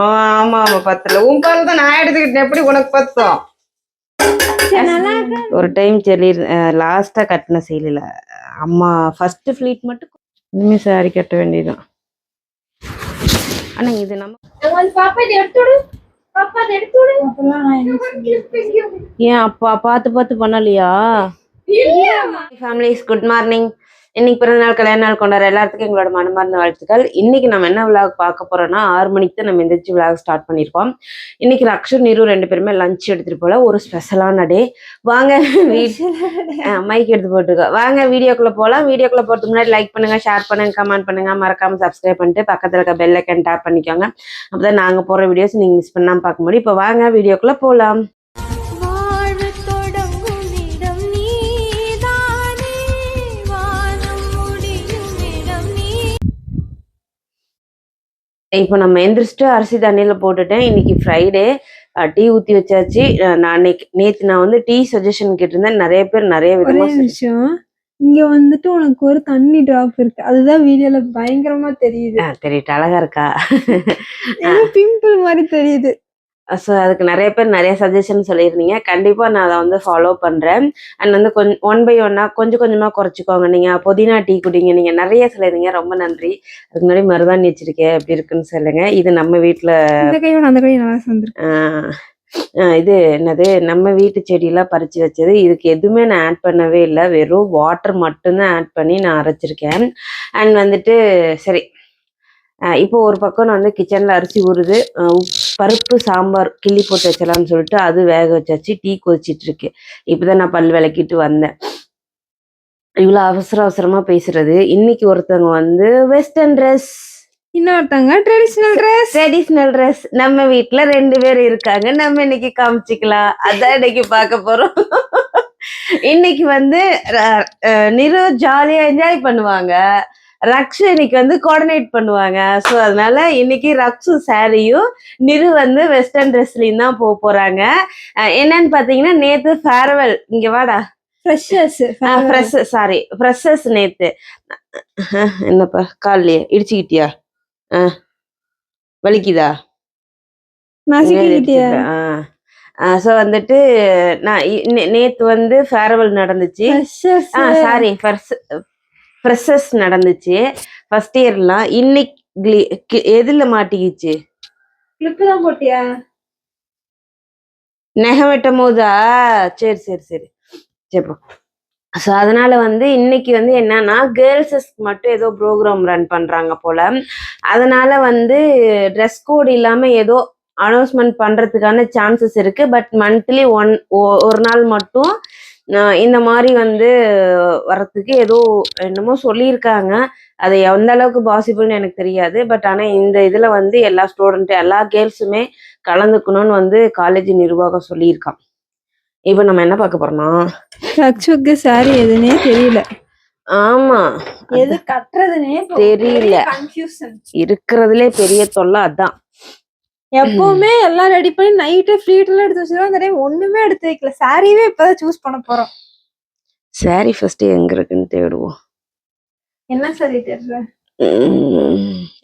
ஆமா ஆமா பத்தல. உன் பால் தான் நான் எடுத்துக்கிட்டேன். எப்படி உனக்கு பத்தோம்? ஒரு டைம் சரி லாஸ்டா கட்டின செயலில அம்மா ஃபர்ஸ்ட் ஃபிளீட் மட்டும் இனிமே சாரி கட்ட வேண்டியதுதான். ஆனா இது நம்ம ஏன் அப்பா பார்த்து பார்த்து பண்ணலையா? Families good morning. இன்னைக்கு பிறந்த நாள் கல்யாண நாள் கொண்டாடுற எல்லாத்துக்கும் எங்களோட மனமார்ந்த வாழ்த்துக்கள். இன்னைக்கு நம்ம என்ன விளாக் பார்க்க போறோம்னா 6 மணிக்கு தான் நம்ம எந்திரிச்சு விளாக் ஸ்டார்ட் பண்ணியிருக்கோம். இன்னைக்கு ரக்ஷு நீரு 2 பேருமே லஞ்ச் எடுத்துட்டு போல ஒரு ஸ்பெஷலான டே. வாங்க மைக் எடுத்து போட்டுருக்கோம். வாங்க வீடியோக்குள்ள போகலாம். வீடியோக்குள்ள போறதுக்கு முன்னாடி லைக் பண்ணுங்க, ஷேர் பண்ணுங்க, கமெண்ட் பண்ணுங்க, மறக்காம சப்ஸ்கிரைப் பண்ணிட்டு பக்கத்துல இருக்க பெல் ஐக்கன் டேப் பண்ணிக்கோங்க. அப்பதான் நாங்க போற வீடியோஸ் நீங்க மிஸ் பண்ணாம பார்க்க முடியும். இப்போ வாங்க வீடியோக்குள்ள போகலாம். இப்போ நம்ம எந்திரிச்சிட்டு அரிசி தண்ணியில போட்டுட்டேன். இன்னைக்கு ஃப்ரைடே, டீ ஊத்தி வச்சாச்சு. நான் நேத்து நான் வந்து டீ சஜஷன் கேட்டிருந்தேன். நிறைய பேர் நிறைய விதமா விஷயம். இங்க வந்துட்டு உனக்கு ஒரு தண்ணி டிராப் இருக்கு, அதுதான் வீடியோல பயங்கரமா தெரியுது. தெரியுது, அழகா இருக்கா? பிம்பிள் மாதிரி தெரியுது. ஸோ அதுக்கு நிறைய பேர் நிறைய சஜஷன் சொல்லியிருந்தீங்க. கண்டிப்பாக நான் அதை வந்து ஃபாலோ பண்ணுறேன். அண்ட் வந்து கொஞ்சம் 1 by 1 கொஞ்சம் கொஞ்சமாக குறைச்சிக்கோங்க. நீங்கள் புதினா டீ குடிங்க. நீங்கள் நிறைய சொல்லியிருந்தீங்க, ரொம்ப நன்றி. அதுக்கு முன்னாடி மருதாணி வச்சிருக்கேன், எப்படி இருக்குன்னு சொல்லுங்க. இது நம்ம வீட்டில் அந்த கையோட அந்த கை நல்லா சேர்ந்துருக்கு. இது என்னது, நம்ம வீட்டு செடியெல்லாம் பறித்து வச்சது. இதுக்கு எதுவுமே நான் ஆட் பண்ணவே இல்லை, வெறும் வாட்டர் மட்டும்தான் ஆட் பண்ணி நான் அரைச்சிருக்கேன். அண்ட் வந்துட்டு சரி, இப்போ ஒரு பக்கம் நான் வந்து கிச்சனில் அரிசி ஊறுது, பருப்பு சாம்பார் கிள்ளி போட்டு வச்சலாம்னு சொல்லிட்டு அது வேக வச்சாச்சு. டீ கொதிச்சிட்டு இருக்கு. இப்போதான் நான் பல் விளக்கிட்டு வந்தேன். இவ்வளோ அவசர அவசரமா பேசுறது. இன்னைக்கு ஒருத்தவங்க வந்து வெஸ்டர்ன் ட்ரெஸ், இன்னொருத்தவங்க ட்ரெடிஷ்னல் ட்ரெஸ். நம்ம வீட்டுல 2 பேர் இருக்காங்க. நம்ம இன்னைக்கு காமிச்சிக்கலாம். அதான் இன்னைக்கு பார்க்க போறோம். இன்னைக்கு வந்து நிரு ஜாலியா என்ஜாய் பண்ணுவாங்க, ரக்ஷு இன்னைக்கு வந்து கோஆர்டினேட் பண்ணுவாங்க. ஸோ அதனால இன்னைக்கு ரக்ஷு சாரியும் நிரு வந்து வெஸ்டர்ன் ட்ரெஸ்லையும் தான் போறாங்க. என்னன்னு பார்த்தீங்கன்னா, நேத்து ஃபேர்வெல். இங்க வாடா, ஃப்ரெஷர்ஸ் நேத்து. என்னப்பா காலையே இடிச்சுக்கிட்டியா? வலிக்குதா? ஸோ வந்துட்டு நான் நேத்து வந்து ஃபேர்வெல் நடந்துச்சு. சாரி, ஃப்ரெஷர்ஸ் நடந்துச்சு ஃபர்ஸ்ட் இயர்லாம். இன்னைக்கு எதுல மாட்டிக்கிச்சு? கிளிப் தான் போட்டியா? நெகம் வெட்டும் போதா? சரி சரி சரி சரி. ஸோ அதனால வந்து இன்னைக்கு வந்து என்னன்னா, கேர்ள்ஸஸ்க்கு மட்டும் ஏதோ ப்ரோக்ராம் ரன் பண்றாங்க போல. அதனால வந்து ட்ரெஸ் கோட் இல்லாம ஏதோ அனௌன்ஸ்மெண்ட் பண்றதுக்கான சான்சஸ் இருக்கு. பட் மந்த்லி ஒரு நாள் மட்டும் இந்த மாதிரி வந்து வர்றதுக்கு ஏதோ என்னமோ சொல்லியிருக்காங்க. அது எந்த அளவுக்கு பாசிபிள்னு எனக்கு தெரியாது. பட் ஆனால் இந்த இதில் வந்து எல்லா ஸ்டூடெண்ட் எல்லா கேர்ள்ஸுமே கலந்துக்கணும்னு வந்து காலேஜ் நிர்வாகம் சொல்லியிருக்கான். இப்போ நம்ம என்ன பார்க்க போறோம்னா, ரக்ஷுக்கு சாரி எதுனே தெரியல. ஆமா, எது கட்டுறதுனே தெரியல. இருக்கிறதுலே பெரிய தொல்லை அதான். எப்பவுமே எல்லாம் ரெடி பண்ணி நைட்டு ஃப்ளீட் எல்லாம் எடுத்து வச்சிருவோம். ஒண்ணுமே எடுத்து வைக்கல. சாரியே இப்பதான் சூஸ் பண்ண போறோம். சாரி ஃபர்ஸ்ட் எங்க இருக்குன்னு தேடுவோம். என்ன சாரி தேடுற?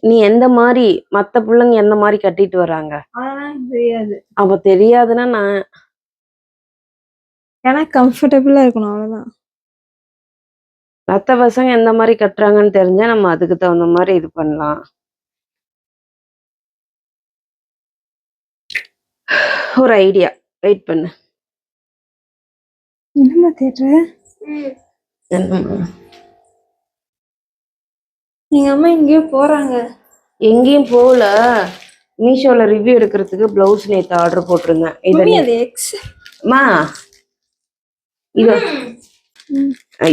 நீ எந்த மாதிரி, மத்த பிள்ளைங்க எந்த மாதிரி கட்டிட்டு வராங்க தெரியாது. அப்ப தெரியாதுன்னா நான் எனக்கு கம்ஃபர்டபுளா இருக்கணும், அவ்வளவுதான். மத்த பசங்க எந்த மாதிரி கட்டுறாங்கன்னு தெரிஞ்சா நம்ம அதுக்கு தகுந்த மாதிரி இது பண்ணலாம். ஒரு ஐடியா, வெயிட் பண்ணு. என்னமா தேடுற? எங்க அம்மா எங்கேயோ போறாங்க. எங்கேயும் போகல, மீஷோல ரிவ்யூ எடுக்கிறதுக்கு பிளவுஸ் நேத்து ஆர்டர் போட்டிருந்தேன்.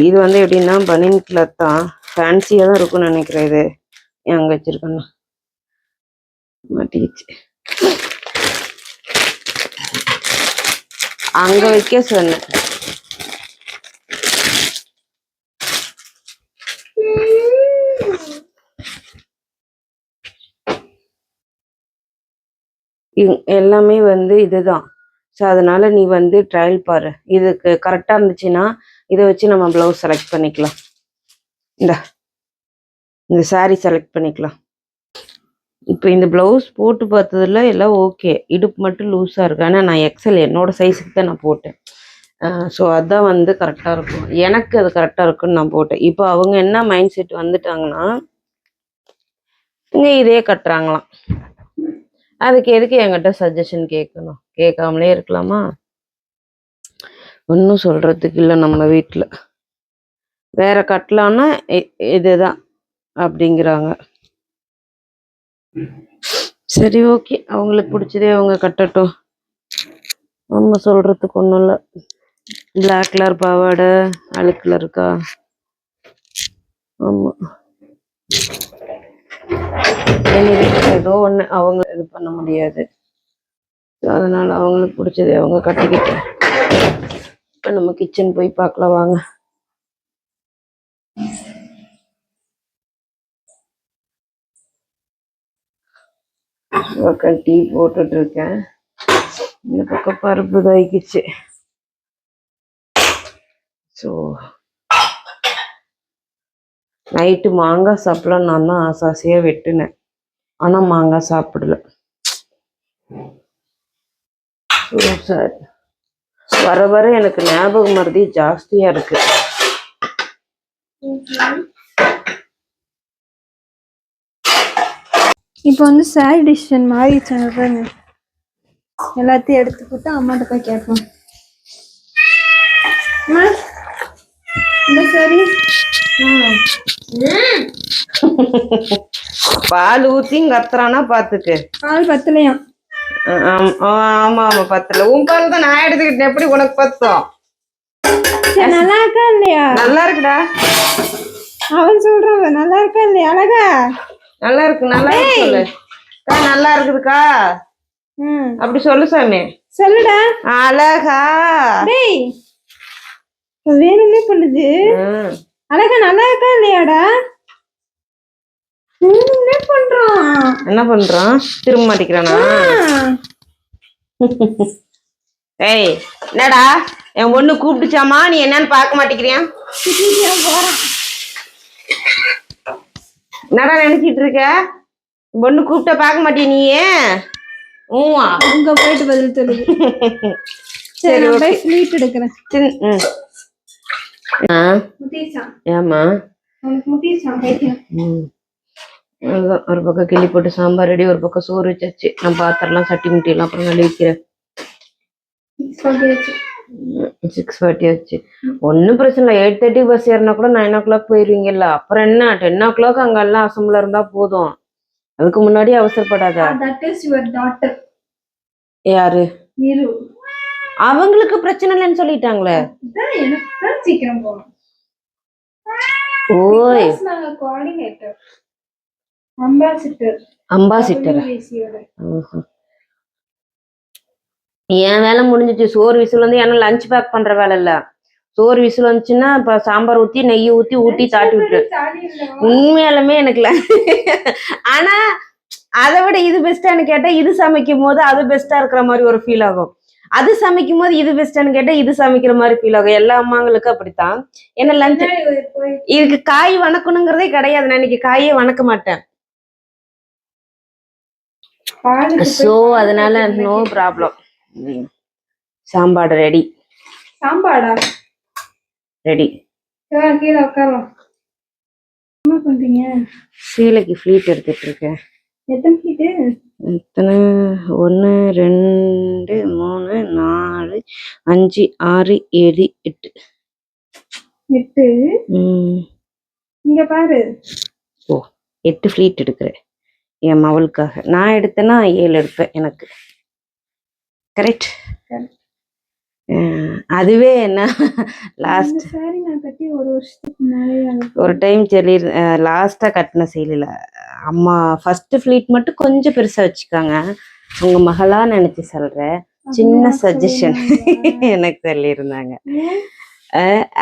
இது வந்து எப்படின்னா பனியன் கிளாத் தான், ஃபேன்சியா தான் இருக்கும்னு நினைக்கிறேன். இது அங்க வச்சிருக்கேன்னா மாட்டிச்சு, அங்க வைக்க சொன்னேன். எல்லாமே வந்து இதுதான். ஸோ அதனால நீ வந்து ட்ரையல் பாரு. இதுக்கு கரெக்டா இருந்துச்சுன்னா இதை வச்சு நம்ம பிளவுஸ் செலக்ட் பண்ணிக்கலாம். இந்த சாரி செலக்ட் பண்ணிக்கலாம். இப்போ இந்த ப்ளவுஸ் போட்டு பார்த்ததுல எல்லாம் ஓகே. இடுப்பு மட்டும் லூஸா இருக்கு. ஆனா நான் எக்ஸல் என்னோட சைஸுக்கு தான் நான் போட்டேன். ஸோ அதான் வந்து கரெக்டா இருக்கும். எனக்கு அது கரெக்டா இருக்குன்னு நான் போட்டேன். இப்போ அவங்க என்ன மைண்ட் செட் வந்துட்டாங்கன்னா, இங்க இதே கட்டுறாங்களாம். அதுக்கு எதுக்கு என்கிட்ட சஜஷன் கேட்கணும்? கேட்காமலே இருக்கலாமா? ஒன்றும் சொல்றதுக்கு இல்லை நம்ம வீட்டில். வேற கட்டலான்னா இதுதான் அப்படிங்கிறாங்க. சரி ஓகே, அவங்களுக்கு பிடிச்சதே அவங்க கட்டட்டும். நம்ம சொல்றதுக்கு ஒன்றும் இல்லை. பிளாக் கலர் பாவாடை அழுக்குல இருக்கா? ஆமா, ஏதோ ஒன்று அவங்க இது பண்ண முடியாது. அதனால அவங்களுக்கு பிடிச்சதே அவங்க கட்டிக்கிட்டு. இப்போ நம்ம கிச்சன் போய் பார்க்கலாம் வாங்க. பக்கம் டீ போட்டுட்டு இருக்கேன். இந்த பக்கம் பருப்பு தாய்க்குச்சு. ஸோ நைட்டு மாங்காய் சாப்பிடலாம் நான் தான் ஆசாசியாக வெட்டினேன். ஆனால் மாங்காய் சாப்பிடல. சார் வர வர எனக்கு ஞாபகம் மறதி ஜாஸ்தியா இருக்கு. இப்போ வந்து சாரி டிசிஷன் மாறிடுச்சாங்க. எல்லாத்தையும் எடுத்து போட்டு அம்மாட்ட போய் கேட்போம். இந்த சாரி பால் ஊத்தி கத்துறானா பாத்துக்கு. பால் பத்தலையாம். ஆமா ஆமா பத்தல. உன் பால் தான் நான் எடுத்துக்கிட்டேன். எப்படி உனக்கு பத்தோம்? நல்லா இருக்கா இல்லையா? நல்லா இருக்குடா. அவன் சொல்றான் நல்லா இருக்கா இல்லையா? அழகா நல்லா இருக்கு. நல்லா இருக்கு சொல்லு. நல்லா இருக்குதுக்கா அப்படி சொல்லு சாமி. சொல்லுடா. அழகா டேய் வேணும்னே பண்ணுது. அழகா நல்லா இருக்கா இல்லையாடா? வேணும்னே பண்றான். என்ன பண்றான்? திரும்ப மாட்டிக்கிறானா? ஏய் என்னடா என் பொண்ணு கூப்பிட்டுச்சாமா, நீ என்னன்னு பார்க்க மாட்டேங்கிறியா? என்னடா நினைச்சிட்டு இருக்க? பொண்ணு கூப்பிட்டா பார்க்க மாட்டியா நீயே? அங்க போயிட்டு பதில் சொல்லுது. சரி போய் ஸ்வீட் எடுக்கிறேன். ஏமா ஒரு பக்கம் கிள்ளி போட்டு சாம்பார் ரெடி, ஒரு பக்கம் சோறு வச்சாச்சு. நான் பாத்திரலாம் சட்டி முட்டியெல்லாம் அப்புறம் கழுவி வைக்கிறேன். 6:40 ஆச்சு. ஒன்னும் பிரச்சனை இல்லை. 8:30 பஸ் ஏறினா கூட 9 o'clock போயிருவீங்கல்ல. அப்புறம் என்ன 10 o'clock அங்க எல்லாம் அசம்பிள் இருந்தா போதும். அதுக்கு முன்னாடி அவசரப்படாத. யாரு? அவங்களுக்கு பிரச்சனை இல்லைன்னு சொல்லிட்டாங்களே. சீக்கிரம் போகணும். ஓய் அம்பாசிடர் என் வேலை முடிஞ்சிச்சு. சோறு விசில் வந்து ஏன்னா லஞ்ச் பேக் பண்ற வேலை இல்ல. சோறு விசில் வந்துச்சுன்னா இப்ப சாம்பார் ஊத்தி நெய் ஊத்தி தாட்டி விட்டுரு. உண்மையாலுமே எனக்கு ஆனா அதை விட இது பெஸ்டான்னு கேட்டா இது சமைக்கும் போது அது பெஸ்டா இருக்கிற மாதிரி ஒரு ஃபீல் ஆகும். அது சமைக்கும் போது இது பெஸ்டான்னு கேட்டா இது சமைக்கிற மாதிரி ஃபீல் ஆகும். எல்லா அம்மாங்களுக்கும் அப்படித்தான். ஏன்னா லஞ்ச் இதுக்கு காய் வணக்கணுங்கிறதே கிடையாது. நான் இன்னைக்கு காயே வணக்க மாட்டேன். சோ அதனால நோ ப்ராப்ளம். சாம்பாடு ரெடி. சாம்பாடா ரெடி. கீழே உட்காரலாம். என்ன பண்றீங்க? சீலைக்கு ஃப்ளீட் எடுத்துட்டு இருக்கேன். எத்தனை ஃப்ளீட்? எத்தனை? 1 2 3 4 5 6 7 8. 8. இங்க பாரு. ஓ 8 ஃப்ளீட் எடுக்கிறேன் என் மவளுக்காக. நான் எடுத்தேன்னா 7 எடுப்பேன் எனக்கு. கரெக்ட். அதுவே என்ன லாஸ்ட் ஒரு டைம் சொல்லி லாஸ்டா கட்டின செயலில அம்மா ஃபர்ஸ்ட் ஃபிளீட் மட்டும் கொஞ்சம் பெருசா வச்சுக்காங்க. உங்க மகளா நினைச்சு சொல்ற சின்ன சஜஷன் எனக்கு சொல்லி இருந்தாங்க.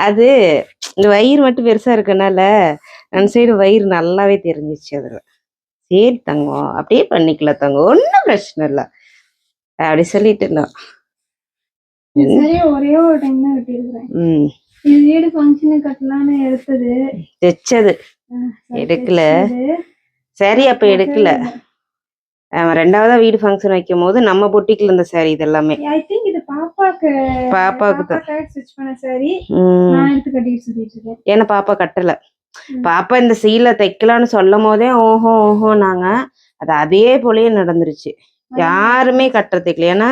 அது இந்த வயிறு மட்டும் பெருசா இருக்கனால அந்த சைடு வயிறு நல்லாவே தெரிஞ்சிச்சு. அதுல சரி தங்கம் அப்படியே பண்ணிக்கல தங்கம், ஒன்னும் பிரச்சனை இல்லை அப்படி சொல்லிட்டு இருந்தோம். ஒரே ஒரு டைம் தான் வெட்டியிருக்கிறேன். இது வீடு ஃபங்க்ஷனுக்கு கட்டலான்னு எடுத்தது, தைச்சது எடுக்கல. சரி அப்ப எடுக்கல. ரெண்டாவதா வீடு ஃபங்க்ஷன் வைக்கும் போது நம்ம பொட்டிக்குல இருந்த சாரி இது எல்லாமே. ஐ திங்க் இது பாப்பாக்கு தான் ஸ்டிச் பண்ண சாரி. ம். நான் எடுத்து கட்டிட்டு சுத்திட்டு இருக்கேன். ஏன்னா பாப்பா கட்டல. பாப்பா இந்த சீலை தைக்கலான்னு சொல்லும் போதே ஓஹோ நாங்க அது அதே போலயே நடந்துருச்சு. யாருமே கட்டுறதுக்கு. ஏன்னா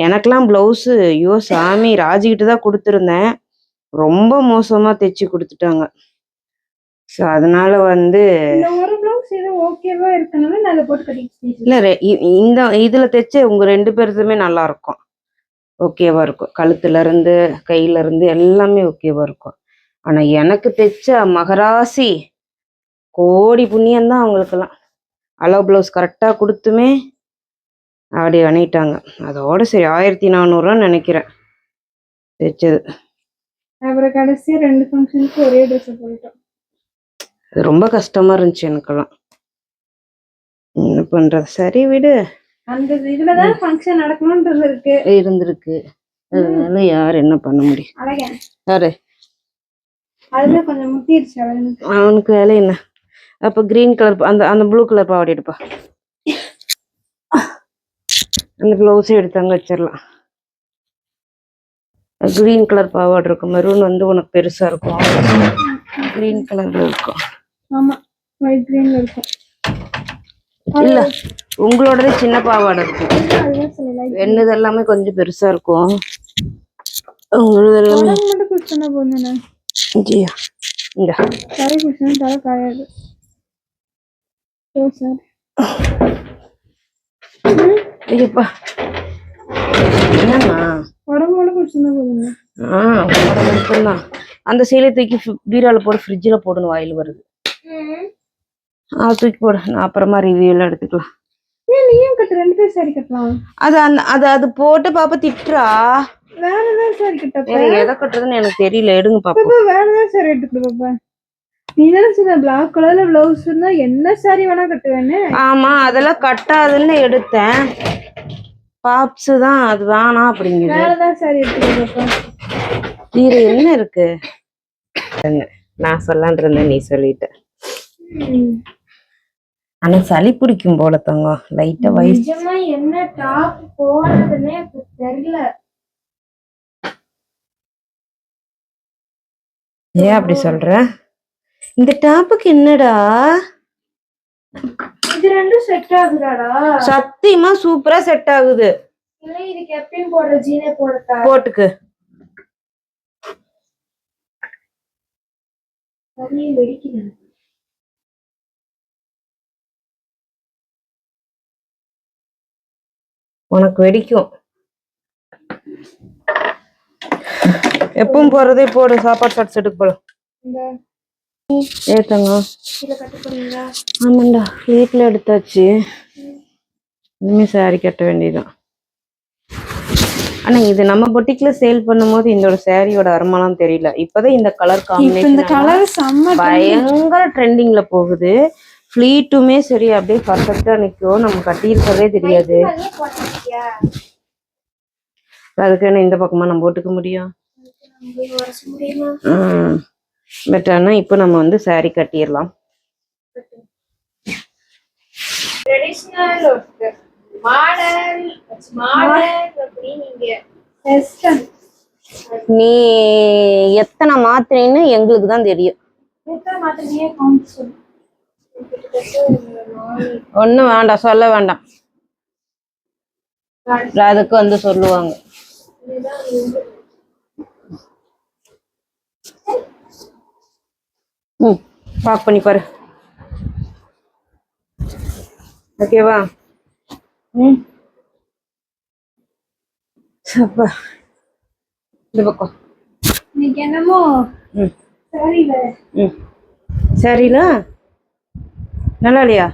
எனக்கெல்லாம் பிளவுஸ் ஐயோ சாமி ராஜிக்கிட்டு தான் கொடுத்துருந்தேன். ரொம்ப மோசமா தைச்சு கொடுத்துட்டாங்க. ஸோ அதனால வந்து ஒரு பிளவுஸ் ஏதோ ஓகேவா இருக்கனால நான் அதை போட்டு கட்டிட்டு இல்ல இந்த இதுல தைச்சு உங்க 2 பேருதுமே நல்லா இருக்கும். ஓகேவா இருக்கும். கழுத்துல இருந்து கையில இருந்து எல்லாமே ஓகேவா இருக்கும். ஆனா எனக்கு தைச்ச மகராசி கோடி புண்ணியம்தான் அவங்களுக்கெல்லாம். அளவு பிளவுஸ் கரெக்டா கொடுத்துமே அப்படி பண்ணிட்டாங்க. அதோட சரி 1400 நினைக்கிறேன் தைச்சது. அப்புறம் கடைசியா 2 ஃபங்க்ஷனுக்கு ஒரே ட்ரெஸ் போட்டுட்டோம். அது ரொம்ப கஷ்டமா இருந்துச்சு எனக்கெல்லாம். என்ன பண்றது, சரி விடு. அந்த இதுலதான் ஃபங்க்ஷன் நடக்கணும்ன்றது இருந்திருக்கு. அதனால யார் என்ன பண்ண முடியும். யாரு அதுல கொஞ்சம் முத்திருச்சு அவனுக்கு வேலை என்ன. அப்ப கிரீன் கலர் அந்த ப்ளூ கலர் பாவாடை எடுப்பா. அந்த பிளவுஸே எடுத்தாங்க வச்சிடலாம். கிரீன் கலர் பாவாடை இருக்கும். மெரூன் வந்து உனக்கு பெருசா இருக்கும். கிரீன் கலர்ல இருக்கும். ஆமா ஒயிட் கிரீன்ல இருக்கும். இல்ல உங்களோடதே சின்ன பாவாடை இருக்கும். என்னது எல்லாமே கொஞ்சம் பெருசா இருக்கும். உங்களோட எல்லாமே மட்டும் குடிச்சா போதும். இங்க தலை குடிச்சா தலை காயாது. ஐயப்பா என்னம்மா உடம்போட குடிச்சா போதுங்க. மட்டும்தான். அந்த சீலை தூக்கி பீரால போட்டு ஃப்ரிட்ஜில் போடணும். வாயில் வருது. தூக்கி போடு. நான் அப்புறமா ரிவ்யூலாம் எடுத்துக்கலாம். நீயும் கட்டு. 2 பேர் சாரி கட்டலாம். அது போட்டு பாப்பா திட்டுறா. வேற ஏதாவது சாரி கட்ட. எதை கட்டுறதுன்னு எனக்கு தெரியல. எடுங்க பாப்பா. வேற ஏதாவது சாரி எடுத்துக்கிட்டு பாப்பா. நீ தானே சொன்ன பிளாக் கலர்ல பிளவுஸ் இருந்தா என்ன சாரி வேணா கட்டுவேன்னு. ஆமா அதெல்லாம் கட்டாதுன்னு எடுத்தேன். பாப்ஸ் தான் அது வேணாம் அப்படிங்குது. வேற ஏதாவது சாரி எடுத்துக்கிட்டு பாப்பா. இது என்ன இருக்கு நான் சொல்லலான் இருந்தேன், நீ சொல்லிட்ட. ஆனா சளி பிடிக்கும் போல தங்கம். லைட்டா வயசு என்ன டாப் போடுறதுன்னே தெரியல. ஏன் அப்படி சொல்ற? இந்த டாப்புக்கு என்னடா இது ரெண்டும் செட் ஆகுதாடா? சத்தியமா சூப்பரா செட் ஆகுது. இல்ல இதுக்கு எப்பயும் போடுற ஜீனே போட்டுக்கு. உனக்கு வெடிக்கும். எப்பவும் போறதே போடு. சாப்பாடு ஷார்ட்ஸ் எடுக்க போலாம். ஏத்தங்க. ஆமாண்டா வீட்டுல எடுத்தாச்சு. இனிமே சாரி கட்ட வேண்டியதுதான். ஆனா இது நம்ம பொட்டிக்ல சேல் பண்ணும்போது இந்த சாரியோட வருமானம் தெரியல. இப்பதான் இந்த கலர் காம்பினேஷன் பயங்கர ட்ரெண்டிங்ல போகுது. ஃபிளீட்டுமே சரி அப்படியே பர்ஃபெக்டா நிக்கும். நம்ம கட்டியிருக்கவே தெரியாது. அதுக்கு இந்த பக்கமா நம்ம போட்டுக்க முடியும். பட் ஆனா இப்ப நம்ம வந்து சாரி கட்டிடலாம். நீ எத்தனை மாத்திரைன்னு எங்களுக்கு தான் தெரியும். ஒண்ணும் வேண்டாம், சொல்ல வேண்டாம். அதுக்கு வந்து சொல்லுவாங்க. பாக் பண்ணி பாரு. ஓகேவா? இந்த பக்கம் இன்னைக்கு என்னமோ சரில நல்லா இல்லையா?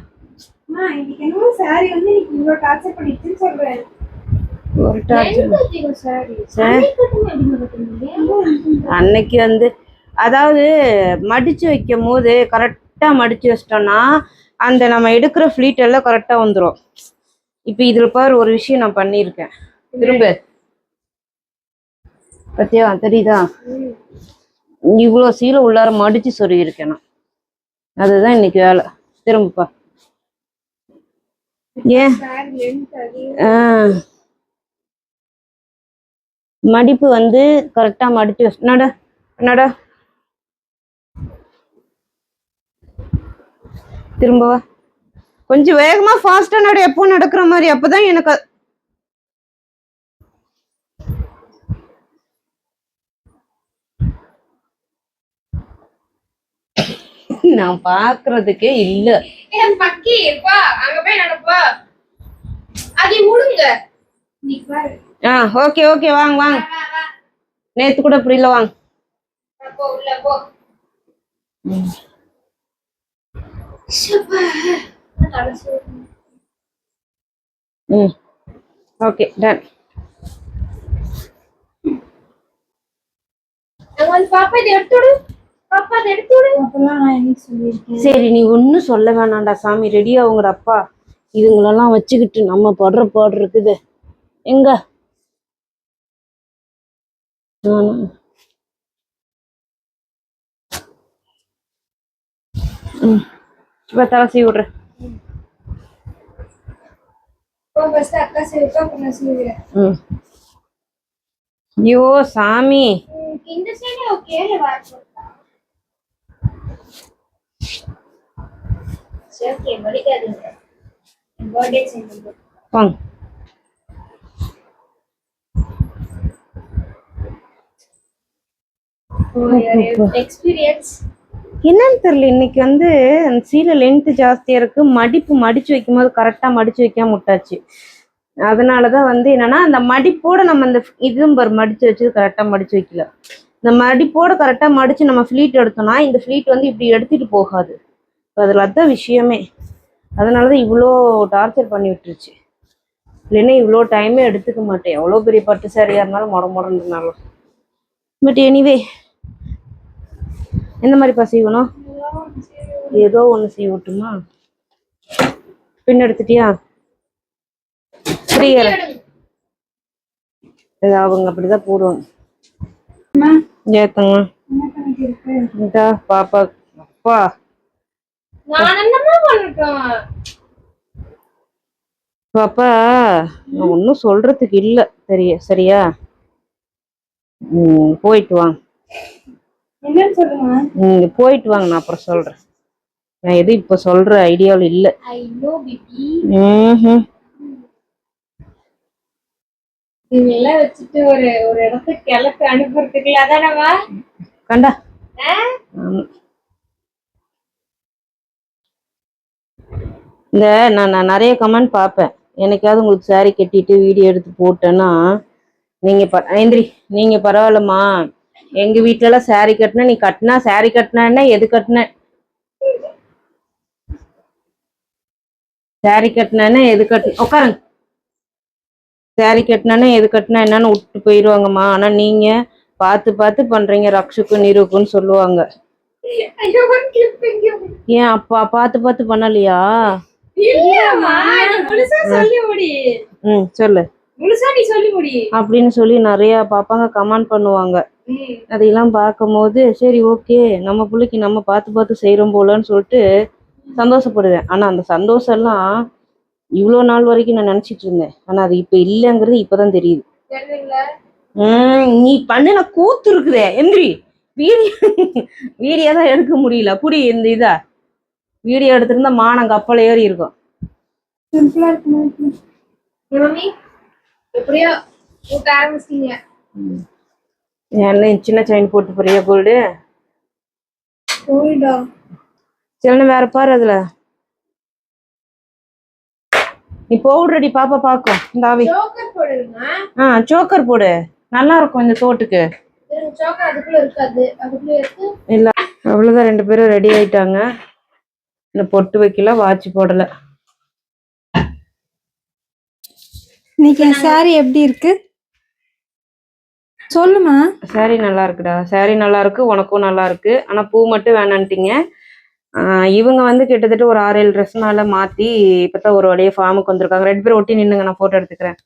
இன்னைக்கு என்னமோ சாரி வந்து இன்னைக்கு இவ்வளவு டார்ச்சர் பண்ணிட்டுன்னு சொல்றேன். ஒரு டார்ச்சர் அன்னைக்கு வந்து அதாவது மடிச்சு வைக்கும் போது கரெக்டா மடிச்சு வச்சிட்டோம்னா அந்த நம்ம எடுக்கிற ஃபிளீட் எல்லாம் கரெக்டா வந்துடும். இப்ப இதுல பாரு ஒரு விஷயம் நான் பண்ணிருக்கேன். திரும்ப பத்தியா தெரியுதா? இவ்வளவு சீலை உள்ளார மடிச்சு சொருகி இருக்கேன் நான். அதுதான் இன்னைக்கு வேலை. திரும்பப்பா ஏன் மடிப்பு வந்து கரெக்டா மடிச்சு நட நட திரும்ப கொஞ்சம் வேகமா ஃபாஸ்டா நட, எப்போ நடக்கிற மாதிரி, அப்பதான் எனக்கு நான் பாக்குறதுக்கே இல்ல. பக்கி பா அங்க போய் நடப்பா அதை முடுங்க. ஓகே ஓகே வாங்க வாங்க. நேத்து கூட இப்படி இல்ல, வாங்க. உள்ள போ. Okay done. பாப்பா இதை எடுத்துடு, பாப்பா இதை எடுத்துடு. அப்பெல்லாம் நான் என்ன சொல்லியிருக்கேன்? சரி நீ ஒன்னும் சொல்ல வேணாம்டா சாமி, ரெடியா உங்கட அப்பா இதுங்களெல்லாம் வச்சுக்கிட்டு நம்ம படுற பாடு இருக்குது. எங்க இப்ப தலை சீவி விடுறேன். அக்கா செய்வா, நான் செய்வேன். ஐயோ சாமி, இந்த சைடு ஓகே வாட்ச் ஓகே மடிக்காதீங்க. பர்த்டே செஞ்சு வாங்க. எக்ஸ்பீரியன்ஸ் என்னன்னு தெரியல, இன்னைக்கு வந்து சீலை லென்த் ஜாஸ்தியா இருக்கு, மடிப்பு மடிச்சு வைக்கும் போது கரெக்டா மடிச்சு வைக்காம விட்டாச்சு. அதனாலதான் வந்து என்னன்னா, அந்த மடிப்போட நம்ம இந்த இதுவும் மடிச்சு வச்சது கரெக்டா மடிச்சு வைக்கல. இந்த மடிப்போட கரெக்டா மடிச்சு நம்ம ஃபிளீட் எடுத்தோம்னா இந்த ஃபிளீட் வந்து இப்படி எடுத்துட்டு போகாது. அதுல அதான் விஷயமே. அதனாலதான் இவ்வளோ டார்ச்சர் பண்ணி விட்டுருச்சு. இல்லைன்னா இவ்வளோ டைமே எடுத்துக்க மாட்டேன், எவ்வளோ பெரிய பட்டு சாரியா இருந்தாலும் முடமுடன்னாலும். பட் எனிவே, எந்த மாதிரி செய்யணும்? ஏதோ ஒண்ணு செய்ய விட்டுமா. பின் எடுத்துட்டியா? அவங்க அப்படிதான் போடுவாங்க. ஏத்தங்க பாப்பா. அப்பா பாப்பா நான் ஒன்னும் சொல்றதுக்கு இல்ல, சரியா? போயிட்டு வாங்க. என்னன்னு சொல்லுங்க. நீங்க போயிட்டு வாங்க, நான் அப்புறம் சொல்றேன். நான் எதுவும் இப்ப சொல்ற ஐடியாவில் இல்ல. இதெல்லாம் வச்சுட்டு ஒரு ஒரு இடத்துக்கு கிளப்பு அனுப்புறதுக்கு அதானவா கண்டா. இந்த நான் நிறைய கமெண்ட் பார்ப்பேன். எனக்காவது உங்களுக்கு சாரி கட்டிட்டு வீடியோ எடுத்து போட்டேன்னா நீங்க ஐந்திரி நீங்க பரவாயில்லம்மா, எங்க வீட்டுல எல்லாம் சாரி கட்டினா, நீ கட்டினா சாரி கட்டினா எது கட்டின, சாரி கட்டினா எது கட்டின, உட்காருங்க, சாரி கட்டினா எது கட்டினா என்னன்னு விட்டு போயிருவாங்கம்மா. ஆனா நீங்க பார்த்து பார்த்து பண்றீங்க, ரக்ஷுக்கு நிரூக்குன்னு சொல்லுவாங்க. ஏன் அப்பா பார்த்து பார்த்து பண்ணலையா? சொல்லு அப்படின்னு சொல்லி நிறைய பாப்பாங்க கமெண்ட் பண்ணுவாங்க. அதையெல்லாம் பார்க்கும் போது சரி ஓகே, நம்ம பிள்ளைக்கு நம்ம பார்த்து பார்த்து செய்யறோம் போலன்னு சொல்லிட்டு சந்தோஷப்படுவேன். ஆனா அந்த சந்தோஷம் எல்லாம் இவ்வளோ நாள் வரைக்கும் நான் நினைச்சிட்டு இருந்தேன். ஆனா அது இப்ப இல்லைங்கிறது இப்பதான் தெரியுது. நீ பண்ணின கூத்து இருக்குதே எந்திரி. வீடியோ தான் எடுக்க முடியல, புடி இந்த இதா வீடியோ எடுத்திருந்தா மானம் கப்பல் ஏறி இருக்கும். என்ன சின்ன செயின் போட்டு போறியா கோல்டு? சில வேற பாரு, அதுல நீ பவுடர் பாப்பா பாக்கும். இந்த ஆவி சோக்கர் போடு, நல்லா இருக்கும் இந்த தோட்டுக்கு. இல்ல அவ்வளவுதான், ரெண்டு பேரும் ரெடி ஆயிட்டாங்க. இந்த பொட்டு வைக்கல, வாட்ச் போடல. இன்னைக்கு சாரி எப்படி இருக்கு சொல்லுமா. சாரி நல்லா இருக்குடா, சாரி நல்லா இருக்கு, உனக்கும் நல்லா இருக்கு. ஆனா பூ மட்டும் வேணான்ட்டீங்க. இவங்க வந்து கிட்டத்தட்ட ஒரு 6-7 ட்ரெஸ் மேல மாத்தி இப்பதான் ஒரு வழியே ஃபார்முக்கு வந்திருக்காங்க. 2 பேரும் ஒட்டி நின்னுங்க, நான் போட்டோ எடுத்துக்கிறேன்.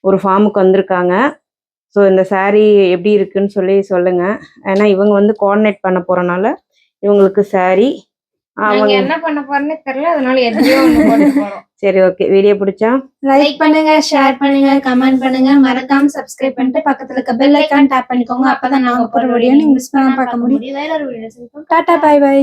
ஒரு ஃபார்முக்கு வந்திருக்காங்க. ஸோ இந்த சாரி எப்படி இருக்குன்னு சொல்லி சொல்லுங்க. ஏன்னா இவங்க வந்து கோஆர்டினேட் பண்ண போறனால இவங்களுக்கு சாரி அவங்க என்ன பண்ண போறேன்னு தெரியல, அதனால எதுலயோ ஒண்ணு போட்டு போறோம். சரி ஓகே, வீடியோ பிடிச்சா லைக் பண்ணுங்க, ஷேர் பண்ணுங்க, கமெண்ட் பண்ணுங்க, மறக்காம சப்ஸ்கிரைப் பண்ணிட்டு பக்கத்துல இருக்க பெல் ஐகான் டாப் பண்ணிக்கோங்க. அப்பதான் நாங்க போற வீடியோ நீங்க மிஸ் பண்ணாம பார்க்க முடியும். வேற ஒரு வீடியோ டாடா பை பை.